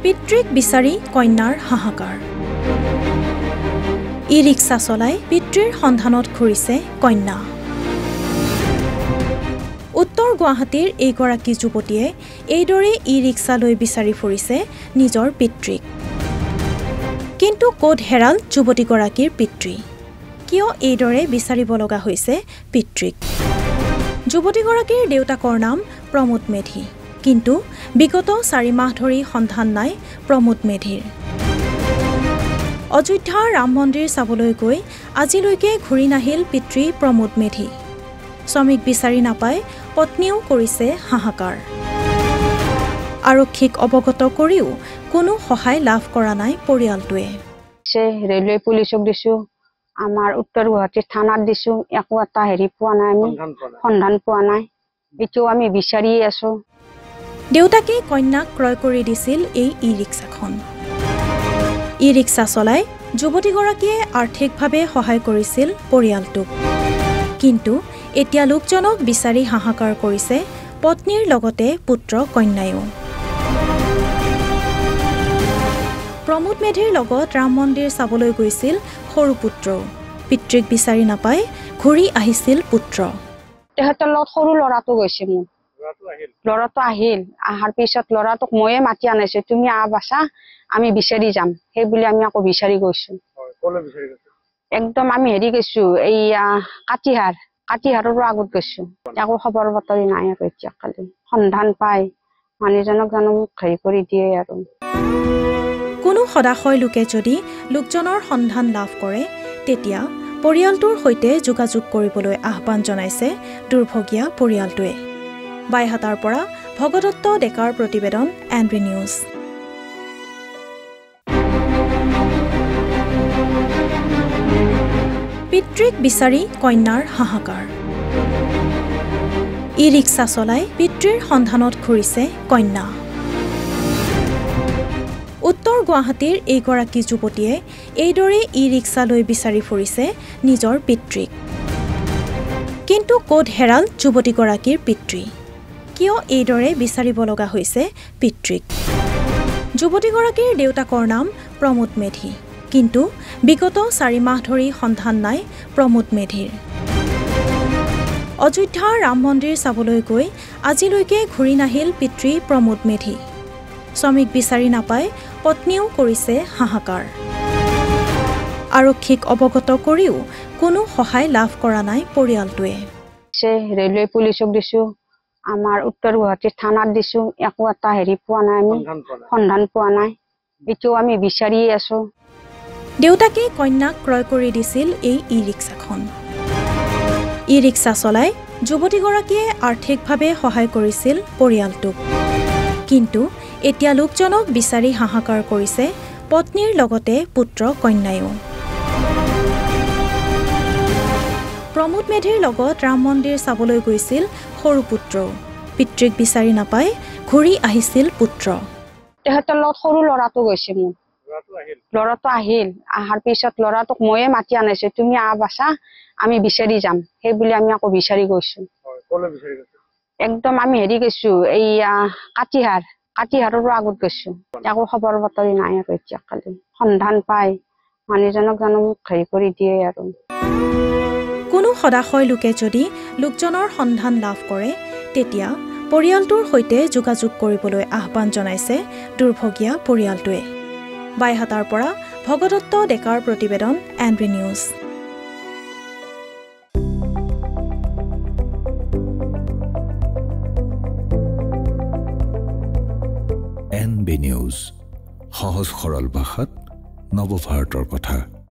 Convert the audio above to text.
পিতৃক বিচাৰি কন্যাৰ হাহাকাৰ। ই ৰিক্সা চলাই পিতৃৰ সন্ধানত ঘূৰিছে কন্যা। উত্তৰ গুৱাহাটীৰ এইগৰাকী যুৱতীয়ে এইদৰে ই ৰিক্সা লৈ বিচাৰি ফুৰিছে নিজৰ পিতৃক। কিন্তু ক'ত হেৰাল যুৱতীগৰাকীৰ পিতৃ? কিয় এইদৰে বিচাৰিব লগা হৈছে পিতৃক? যুৱতীগৰাকীৰ দেউতাকৰ নাম প্ৰমোদ মেধি, কিন্তু বিগত 4 মাহ ধৰি সন্ধান নাই প্ৰমোদ মেধিৰ। অযোধ্যাৰ ৰাম মন্দিৰ চাবলৈ গৈ আজিলৈকে ঘূৰি নাহিল পিতৃ প্ৰমোদ মেধি। শ্ৰমিক বিচাৰি নাপায় পত্নীও কৰিছে হাহাকাৰ। আৰক্ষীক অৱগত কৰিও কোনো সহায় লাভ কৰা নাই পৰিয়ালটোৱে। ৰেলৱে পুলিচক দিছো, আমাৰ উত্তৰ গুৱাহাটী থানাত দিছো, একো এটা পোৱা নাই, আমি সন্ধান পোৱা নাই। এইটো আমি বিচাৰিয়ে আছো। দেউতাকে কন্যাক ক্ৰয় কৰি দিছিল এই ই ৰিক্সাখন। ই ৰিক্সা চলাই যুৱতীগৰাকীয়ে আৰ্থিকভাৱে সহায় কৰিছিল পৰিয়ালটোক। কিন্তু এতিয়া লোকজনক বিচাৰি হাহাকাৰ কৰিছে পত্নীৰ লগতে পুত্ৰ কন্যায়ো। প্ৰমোদ মেধিৰ লগত ৰাম মন্দিৰ চাবলৈ গৈছিল সৰু পুত্ৰও। পিতৃক বিচাৰি নাপাই ঘূৰি আহিছিল পুত্ৰ। তেখেতৰ লগত সৰু ল'ৰাটো গৈছে। মোৰ ল'ৰাটো আহিল, অহাৰ পিছত ল'ৰাটোক ময়ে মাতি আনিছো, তুমি বাছা, আমি বিচাৰি যাম। সেই বুলি আমি আকৌ বিচাৰি গৈছো। একদম আমি গৈছো এইয়া কাতিহাৰৰ আগত গৈছো। একো খবৰ বাতৰি নাই আৰু এতিয়া কালি সন্ধান পাই মানুহজনক জানো মোক কৰি দিয়ে আৰু। কোনো সদাশয় লোকে যদি লোকজনৰ সন্ধান লাভ কৰে তেতিয়া পৰিয়ালটোৰ সৈতে যোগাযোগ কৰিবলৈ আহ্বান জনাইছে দুৰ্ভগীয়া পৰিয়ালটোৱে। বাইহাটাৰ পৰা ভগদত্ত ডেকাৰ প্ৰতিবেদন NB নিউজ। পিতৃক বিচাৰি কন্যাৰ হাহাকাৰ। ই ৰিক্সা চলাই পিতৃৰ সন্ধানত ঘূৰিছে কন্যা। উত্তৰ গুৱাহাটীৰ এইগৰাকী যুৱতীয়ে এইদৰে ই ৰিক্সা লৈ বিচাৰি ফুৰিছে নিজৰ পিতৃক। কিন্তু ক'ত হেৰাল যুৱতীগৰাকীৰ পিতৃ? কিয় এইদৰে বিচাৰিব লগা হৈছে পিতৃক? যুৱতীগৰাকীৰ দেউতাকৰ নাম প্ৰমোদ মেধি, কিন্তু বিগত 4 মাহ ধৰি সন্ধান নাই প্ৰমোদ মেধিৰ। অযোধ্যাৰ ৰাম মন্দিৰ চাবলৈ গৈ আজিলৈকে ঘূৰি নাহিল পিতৃ প্ৰমোদ মেধি। শ্ৰমিক বিচাৰি নাপাই পত্নীও কৰিছে হাহাকাৰ। আৰক্ষীক অৱগত কৰিও কোনো সহায় লাভ কৰা নাই পৰিয়ালটোৱে। ৰেলৱে পুলিচক দিছো, আমাৰ উত্তৰ গুৱাহাটী থানাত দিছো, একো এটা পোৱা নাই, আমি সন্ধান পোৱা নাই। এইটো আমি বিচাৰিয়ে আছো। দেউতাকে কন্যাক ক্ৰয় কৰি দিছিল এই ই ৰিক্সাখন। ই ৰিক্সা চলাই যুৱতীগৰাকীয়ে আৰ্থিকভাৱে সহায় কৰিছিল পৰিয়ালটোক। কিন্তু এতিয়া লোকজনক বিচাৰি হাহাকাৰ কৰিছে পত্নীৰ লগতে পুত্ৰ কন্যায়ো। প্ৰমোদ মেধিৰ লগত ৰাম মন্দিৰ চাবলৈ গৈছিল সৰু পুত্ৰও। পিতৃক বিচাৰি নাপাই ঘূৰি আহিছিল পুত্ৰ। তেখেতৰ লগত সৰু ল'ৰাটো গৈছে। মোৰ ল'ৰাটো আহিল, অহাৰ পিছত ল'ৰাটোক ময়ে মাতি আনিছো, তুমি বাছা, আমি বিচাৰি যাম। সেই বুলি আমি আকৌ বিচাৰি গৈছো। একদম আমি গৈছো এইয়া কাতিহাৰৰ আগত গৈছো। একো খবৰ বাতৰি নাই আৰু এতিয়া কালি সন্ধান পাই মানুহজনক জানো মোক কৰি দিয়ে আৰু। কোনো সদাশয় লোকে যদি লোকজনৰ সন্ধান লাভ কৰে তেতিয়া পৰিয়ালটোৰ সৈতে যোগাযোগ কৰিবলৈ আহ্বান জনাইছে দুৰ্ভগীয়া পৰিয়ালটোৱে। বাইহাটাৰ পৰা ভগদত্ত ডেকাৰ প্ৰতিবেদন NB নিউজ। NB নিউজ, সহজ সৰল ভাষাত নৱভাৰতৰ কথা।